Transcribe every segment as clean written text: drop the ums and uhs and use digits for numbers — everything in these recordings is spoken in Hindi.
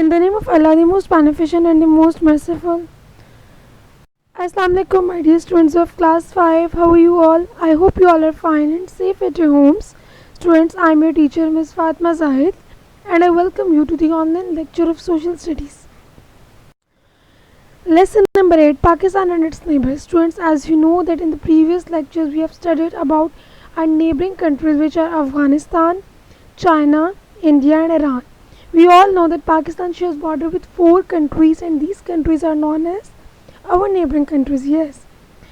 In the name of Allah, the most beneficent and the most merciful. Assalamu alaikum, my dear students of class 5. How are you all? I hope you all are fine and safe at your homes. Students, I am your teacher, Ms. Fatma Zahid, and I welcome you to the online lecture of Social Studies. Lesson number 8, Pakistan and its neighbors. Students, as you know that in the previous lectures we have studied about our neighboring countries, which are Afghanistan, China, India and Iran. We all know that Pakistan shares border with 4 countries and these countries are known as our neighboring countries. Yes.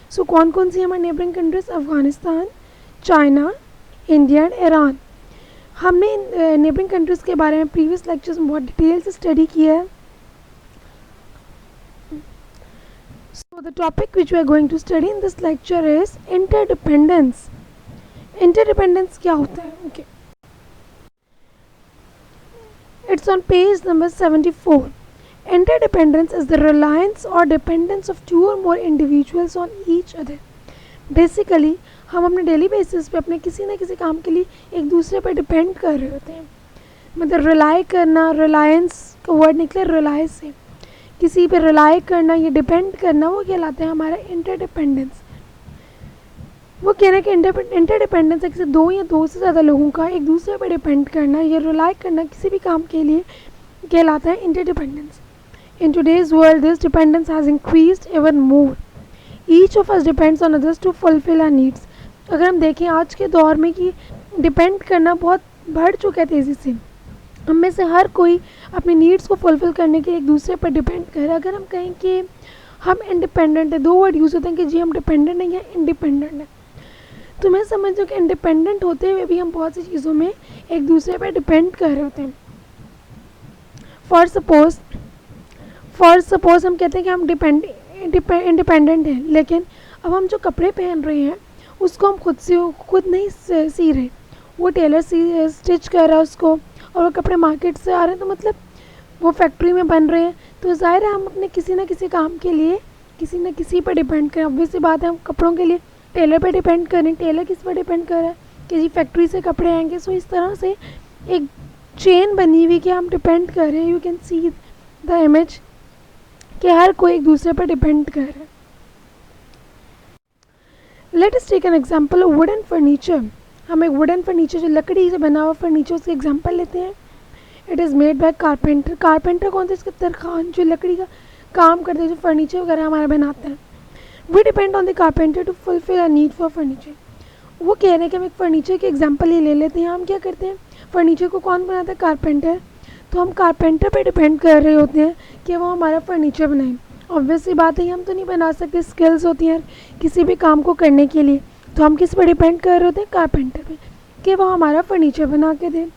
So कौन कौन सी हमारे neighboring countries? Afghanistan, China, India and Iran. हमने इन neighboring countries के बारे में previous lectures में बहुत डिटेल से स्टडी किया है. So the topic which we are going to study in this lecture is interdependence. Interdependence क्या होता है? Okay. It's on page number 74. Interdependence is the reliance or dependence of 2 or more individuals on each other. Basically, हम अपने डेली बेसिस पे अपने किसी न किसी काम के लिए एक दूसरे पर डिपेंड कर रहे होते हैं. मतलब रिलाई करना, रिलायंस का वर्ड निकले रिलाई से, किसी पे रिलाई करना, ये डिपेंड करना, वो कहलाता है हमारा इंटरडिपेंडेंस. वो कहना कि इंटरडिपेंडेंस है किसी 2 या 2 से ज़्यादा लोगों का एक दूसरे पर डिपेंड करना या रिलाई करना किसी भी काम के लिए कहलाता है interdependence. In today's world, this dependence has increased even more. Each of us depends on others to fulfill our needs. अगर हम देखें आज के दौर में कि डिपेंड करना बहुत बढ़ चुका है तेज़ी से. हम में से हर कोई अपनी नीड्स को फुलफ़िल करने के लिए एक दूसरे पर डिपेंड कर रहा है. अगर हम कहें कि हम इंडिपेंडेंट है, 2 वर्ड यूज़ होते हैं कि जी हम डिपेंडेंट हैं या इंडिपेंडेंट हैं. तो मैं समझती हूँ कि इंडिपेंडेंट होते हुए भी हम बहुत सी चीज़ों में एक दूसरे पर डिपेंड कर रहे होते हैं. फॉर सपोज़ हम कहते हैं कि हम इंडिपेंडेंट हैं, लेकिन अब हम जो कपड़े पहन रहे हैं उसको हम खुद नहीं सी रहे. वो टेलर स्टिच कर रहा है उसको और वो कपड़े मार्केट से आ रहे हैं, तो मतलब वो फैक्ट्री में बन रहे हैं. तो ज़ाहिर है हम अपने किसी न किसी काम के लिए किसी न किसी पर डिपेंड करें. ऑब्वियस सी बात है, हम कपड़ों के लिए टेलर पर डिपेंड करें. टेलर किस पर डिपेंड कर रहा है कि जी फैक्ट्री से कपड़े आएंगे. सो इस तरह से एक चेन बनी हुई कि हम डिपेंड कर रहे हैं. You can see the image कि हर कोई एक दूसरे पर डिपेंड कर रहा है. Let us take an example of wooden furniture. हम एक वुडन फर्नीचर जो लकड़ी से बना हुआ फर्नीचर उसके एग्जांपल लेते हैं. It is made by carpenter. Carpenter कौन थे? इसके तरखान जो लकड़ी का काम करते हैं, जो फर्नीचर वगैरह हमारा बनाते हैं. We depend on the carpenter to fulfil our need for furniture. वो कह रहे हैं कि हम एक फर्नीचर के एग्जांपल ही ले लेते हैं. हम क्या करते हैं, फर्नीचर को कौन बनाता है? कारपेंटर. तो हम कारपेंटर पे डिपेंड कर रहे होते हैं कि वो हमारा फर्नीचर बनाए. ऑब्वियस सी बात है, हम तो नहीं बना सकते. स्किल्स होती हैं किसी भी काम को करने के लिए, तो हम किस पर डिपेंड कर रहे होते हैं? कारपेंटर पे, कि वो हमारा फर्नीचर बना के दें.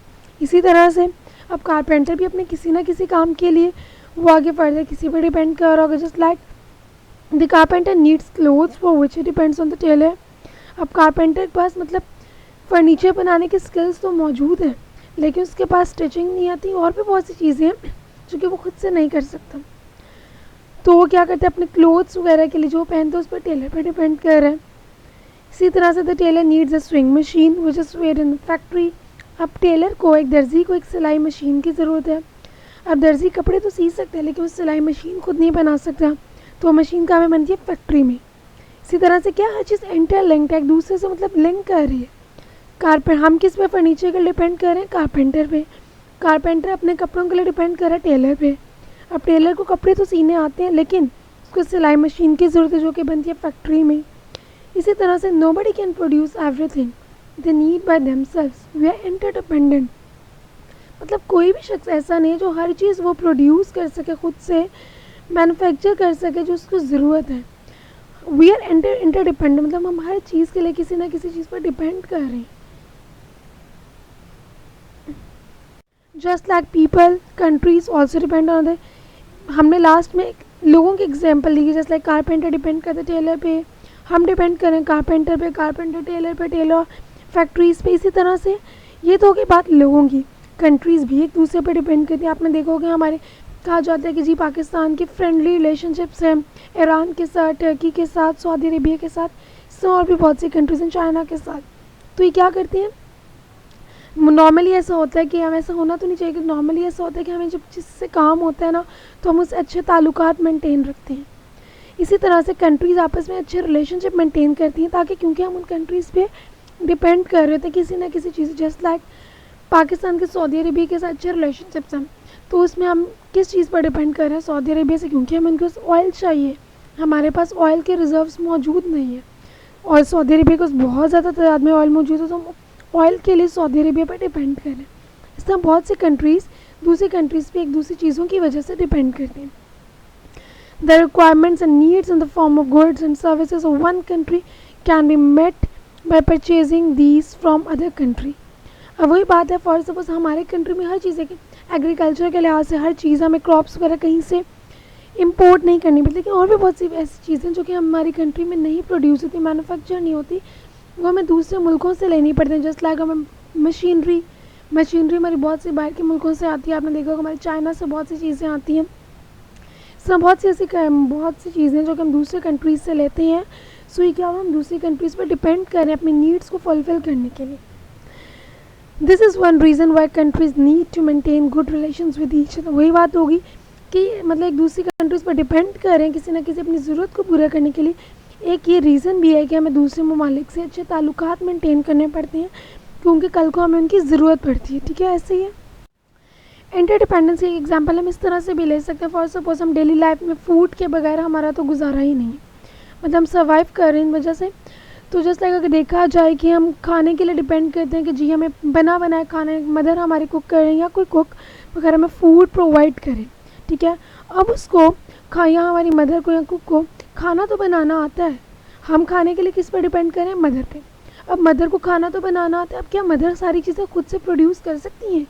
इसी तरह से अब कारपेंटर भी अपने किसी न किसी काम के लिए वो आगे फर्दर किसी पर डिपेंड कर रहा होगा. Just like the carpenter needs clothes for which it depends on the tailor. अब कारपेंटर के पास मतलब फर्नीचर बनाने के स्किल्स तो मौजूद हैं, लेकिन उसके पास स्टिचिंग नहीं आती, और भी बहुत सी चीज़ें हैं जो कि वो खुद से नहीं कर सकता. तो वो क्या करते हैं, अपने क्लोथ्स वगैरह के लिए जो पहनते हैं उस पर टेलर पर डिपेंड कर रहे हैं. इसी तरह से the tailor needs a sewing machine which is made in factory. अब टेलर को, एक दर्जी को एक सिलाई मशीन की ज़रूरत है. अब दर्जी कपड़े तो सी सकते हैं, लेकिन वो सिलाई मशीन खुद नहीं बना सकता, तो मशीन कहाँ में बनती है? फैक्ट्री में. इसी तरह से क्या हर चीज़ इंटरलिंक्ड है, एक दूसरे से मतलब लिंक कर रही है. हम किस पे फर्नीचर के लिए डिपेंड कर रहे हैं? कारपेंटर पे. कारपेंटर अपने कपड़ों के लिए डिपेंड कर रहा है टेलर पे. अब टेलर को कपड़े तो सीने आते हैं, लेकिन उसको सिलाई मशीन की ज़रूरत है जो कि बनती है फैक्ट्री में. इसी तरह से nobody can produce everything, they need by themselves. We are interdependent. मतलब कोई भी शख्स ऐसा नहीं है जो हर चीज़ वो प्रोड्यूस कर सके, खुद से मैन्युफैक्चर कर सके जो उसको ज़रूरत है. वी आर इंटरडिपेंडेंट, मतलब हम हर चीज़ के लिए किसी ना किसी चीज़ पर डिपेंड कर रहे हैं. Just like people, countries also depend on the. हमने लास्ट में लोगों की एग्जाम्पल ली. जस्ट लाइक कारपेंटर डिपेंड करते टेलर पे, हम डिपेंड करें कारपेंटर पे, कारपेंटर टेलर पे, टेलर फैक्ट्रीज़ पे. इसी तरह से ये तो होगी बात लोगों की. कंट्रीज़ भी एक दूसरे पर डिपेंड करती हैं. आपने देखोगे हमारे कहा जाता है कि जी पाकिस्तान की फ्रेंडली रिलेशनशिप्स हैं ईरान के साथ, टर्की के साथ, सऊदी अरेबिया के साथ, इससे और भी बहुत सी कंट्रीज़ हैं, चाइना के साथ. तो ये क्या करती हैं, नॉर्मली ऐसा होता है कि हम, ऐसा होना तो नहीं चाहिए कि नॉर्मली ऐसा होता है कि हमें जब जिससे काम होता है ना तो हम उससे अच्छे ताल्लुकात मेंटेन रखते हैं। इसी तरह से कंट्रीज़ आपस में अच्छे रिलेशनशिप मेंटेन करती हैं, ताकि क्योंकि हम उन कंट्रीज़ पे डिपेंड कर रहे थे किसी ना किसी चीज़, जस्ट लाइक पाकिस्तान के सऊदी अरबिया के साथ अच्छे रिलेशनशिप्स हैं, तो उसमें हम किस चीज़ पर डिपेंड कर रहे हैं सऊदी अरबिया से, क्योंकि हमें उनके ऑयल चाहिए, हमारे पास ऑयल के रिजर्व्स मौजूद नहीं है और सऊदी अरबिया को बहुत ज़्यादा तादाद में ऑयल मौजूद है, तो हम ऑयल के लिए सऊदी अरबिया पर डिपेंड कर रहे हैं। इस तरह बहुत सी कंट्रीज़ दूसरी कंट्रीज़ पे एक दूसरी चीज़ों की वजह से डिपेंड करती हैं। The requirements and needs in the form of goods and services of one country can be met by purchasing these from other country. अब वही बात है, फॉर सपोज हमारे कंट्री में हर चीज़ है कि एग्रीकल्चर के लिहाज से हर चीज़, हमें क्रॉप्स वगैरह कहीं से इंपोर्ट नहीं करनी पड़ती, लेकिन और भी बहुत सी ऐसी चीज़ें जो कि हमारी कंट्री में नहीं प्रोड्यूस होती, मैन्युफैक्चर नहीं होती, वो हमें दूसरे मुल्कों से लेनी पड़ती है। जस्ट लाइक हमें मशीनरी हमारी बहुत सी बाहर के मुल्कों से आती है, आपने देखा होगा हमारे चाइना से बहुत सी चीज़ें आती हैं। इस तरह बहुत सी चीज़ें जो कि हम दूसरे कंट्रीज़ से लेते हैं, सो ये क्या हुआ, हम दूसरी कंट्रीज़ पर डिपेंड कर रहे हैं अपनी नीड्स को फुलफ़िल करने के लिए। This is one reason why countries need to maintain good relations with each other. वही बात होगी कि मतलब एक दूसरी कंट्रीज़ पर डिपेंड कर रहे हैं किसी न किसी अपनी ज़रूरत को पूरा करने के लिए। एक ये रीज़न भी है कि हमें दूसरे ममालिक से अच्छे ताल्लुकात मेंटेन करने पड़ते हैं, क्योंकि कल को हमें उनकी ज़रूरत पड़ती है। ठीक है, ऐसे ही है। इंटरडिपेंडेंस की एग्जांपल हम इस तरह से भी ले सकते हैं, फॉर सपोज हम डेली लाइफ में फूड के बगैर हमारा तो गुजारा ही नहीं है, मतलब हम सर्वाइव कर रहे हैं इन वजह से। तो जस्ट लाइक अगर देखा जाए कि हम खाने के लिए डिपेंड करते हैं कि जी हमें बना बनाया खाना, मदर हमारी कुक करें या कोई कुक वगैरह हमें फूड प्रोवाइड करें, ठीक है। अब उसको या हमारी मदर को या कुक को खाना तो बनाना आता है, हम खाने के लिए किस पर डिपेंड करें, मदर पे। अब मदर को खाना तो बनाना आता है, अब क्या मदर सारी चीज़ें खुद से प्रोड्यूस कर सकती हैं?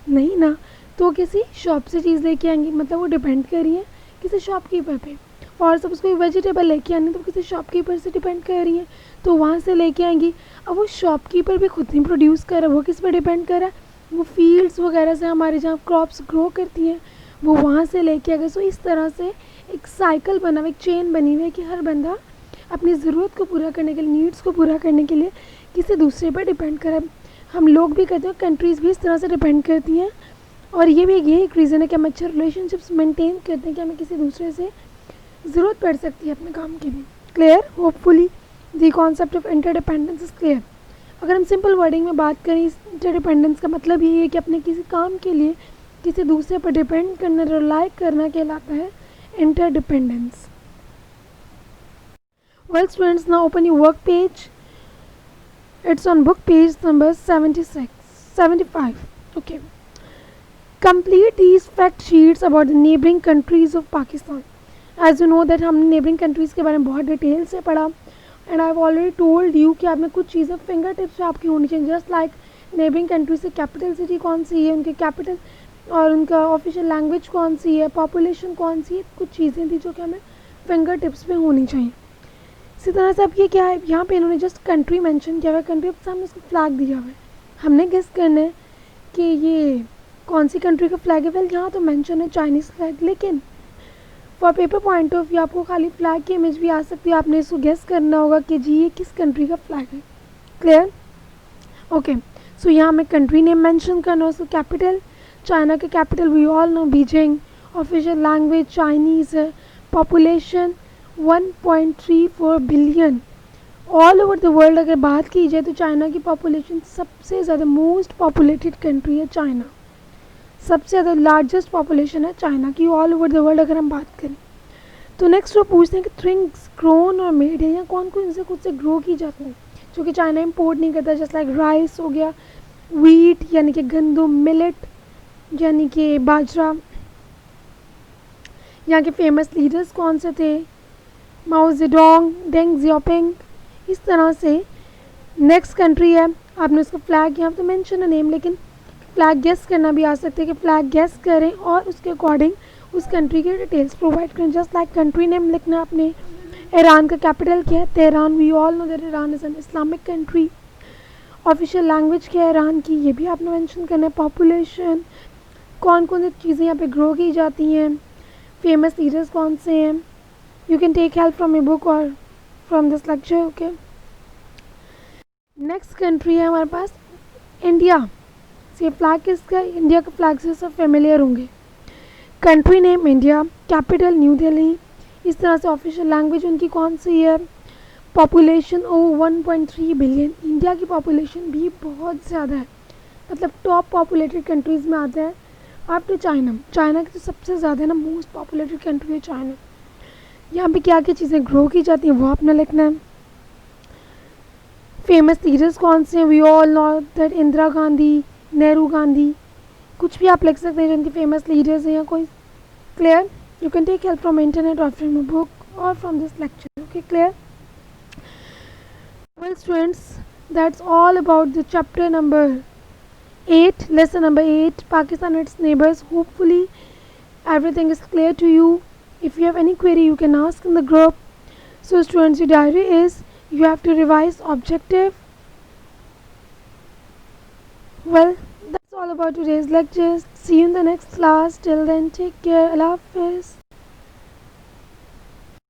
नहीं ना, तो किसी शॉप से चीज़ लेके आएंगी, मतलब वो डिपेंड कर रही है किसी शॉपकीपर पे। और सब उसको वेजिटेबल लेके आनी तो किसी शॉपकीपर से डिपेंड कर रही है, तो वहाँ से लेके आएंगी। अब वो शॉपकीपर भी खुद नहीं प्रोड्यूस कर रहा, वो किस पर डिपेंड कर रहा है, वो फील्ड्स वगैरह से हमारे जहाँ क्रॉप्स ग्रो करती हैं वो वहाँ से लेके आ गए। सो इस तरह से एक साइकिल बना हुआ, एक चेन बनी हुई है कि हर बंदा अपनी ज़रूरत को पूरा करने के लिए, नीड्स को पूरा करने के लिए किसी दूसरे पर डिपेंड करे। हम लोग भी करते हैं, कंट्रीज़ भी इस तरह से डिपेंड करती हैं, और ये भी यही एक रीज़न है कि हम अच्छे रिलेशनशिप्स मेंटेन करते हैं कि हमें किसी दूसरे से ज़रूरत पड़ सकती है अपने काम के लिए। Clear? Hopefully the concept of interdependence is clear. अगर हम सिंपल वर्डिंग में बात करें, इस इंटरडिपेंडेंस का मतलब ये है कि अपने किसी काम के लिए किसी दूसरे पर डिपेंड करना, रिलाई करना कहलाता है interdependence. Well students, now open your work page. It's on book page number 75. Okay. Complete these fact sheets about the neighboring countries of Pakistan. As you know that हमने neighboring countries के बारे में बहुत डिटेल से पढ़ा, and I've already told you कि आपने कुछ चीज़ें फिंगर टिप्स पे आपकी होनी चाहिए। जस्ट लाइक नेबरिंग कंट्री से कैपिटल सिटी कौन सी है, उनके कैपिटल और उनका ऑफिशियल लैंग्वेज कौन सी है, पॉपुलेशन कौन सी है, कुछ चीज़ें थी जो कि हमें फिंगर टिप्स पे होनी चाहिए। इसी तरह से अब ये क्या है, यहाँ पे इन्होंने जस्ट कंट्री मेंशन किया हुआ है, कंट्री के सामने उसको फ्लैग दिया हुआ है, हमने गेस करना है कि ये कौन सी कंट्री का फ्लैग है। वेल यहाँ तो मेंशन है चाइनीज़ फ्लैग, लेकिन for paper point of view आपको खाली फ्लैग की इमेज भी आ सकती है, आपने इसको गेस करना होगा कि जी ये किस कंट्री का फ्लैग है। क्लियर? ओके, सो यहाँ हमें कंट्री नेम मेंशन करना है, उसका कैपिटल चाइना के capital we all know Beijing, official language Chinese है, population 1.34 billion. All over the world अगर बात की जाए तो चाइना की पॉपुलेशन सबसे ज़्यादा, मोस्ट पॉपुलेटेड कंट्री है चाइना, सबसे ज़्यादा लार्जेस्ट पॉपुलेशन है चाइना की ऑल ओवर द वर्ल्ड अगर हम बात करें। तो नेक्स्ट वो पूछते हैं कि थिंग्स ग्रोन और मेड है, या कौन कौन से खुद से ग्रो की जाती है जो कि चाइना इंपोर्ट नहीं करता, जस्ट लाइक राइस हो गया, वीट यानी कि गंदम, मिलेट यानी कि बाजरा। यहाँ के फेमस लीडर्स कौन से थे, माओ जेडोंग, डेंग जियाओपिंग। इस तरह से नेक्स्ट कंट्री है, आपने उसका फ्लैग यहाँ तो मेंशन है नेम, लेकिन फ्लैग गेस करना भी आ सकते हैं कि फ्लैग गेस करें और उसके अकॉर्डिंग उस कंट्री के डिटेल्स प्रोवाइड करें। जस्ट लाइक कंट्री नेम लिखना आपने। ईरान का कैपिटल क्या है, Tehran, we all know that Iran is an Islamic country. Official language क्या है ईरान की, ये भी आपने मेंशन करना है। पॉपुलेशन, कौन कौन सी चीज़ें यहाँ पे ग्रो की जाती हैं, फेमस लीडर्स कौन से हैं। You can take help from a book और from this lecture. Okay, next country है हमारे पास इंडिया। ये फ्लैग किसका है? इंडिया का फ्लैग से सब फेमिलियर होंगे। Country name India, capital new Delhi. इस तरह से ऑफिशियल लैंग्वेज उनकी कौन सी है? Population over 1.3 billion. इंडिया की पॉपुलेशन भी बहुत ज़्यादा है, मतलब टॉप पॉपुलेटेड कंट्रीज़ में आता है आफ्टर चाइना। चाइना की तो सबसे ज़्यादा है ना, मोस्ट पॉपुलेटेड कंट्री है चाइना। यहाँ पे क्या क्या चीज़ें ग्रो की जाती हैं वो आपने लिखना है। फेमस लीडर्स कौन से हैं? We all know that Indira Gandhi, Nehru Gandhi, कुछ भी आप लिख सकते हैं जिनकी फेमस लीडर्स हैं या कोई। Clear? You can take help from internet और फ्रॉम अ बुक और from this lecture. Okay, clear? Well students, that's all about the chapter number 8, lesson number 8, Pakistan and its neighbors. Hopefully everything is clear to you. If you have any query you can ask in the group. So students, your diary is, you have to revise objective. Well, that's all about today's lectures. See you in the next class. Till then, take care. Allah Hafiz.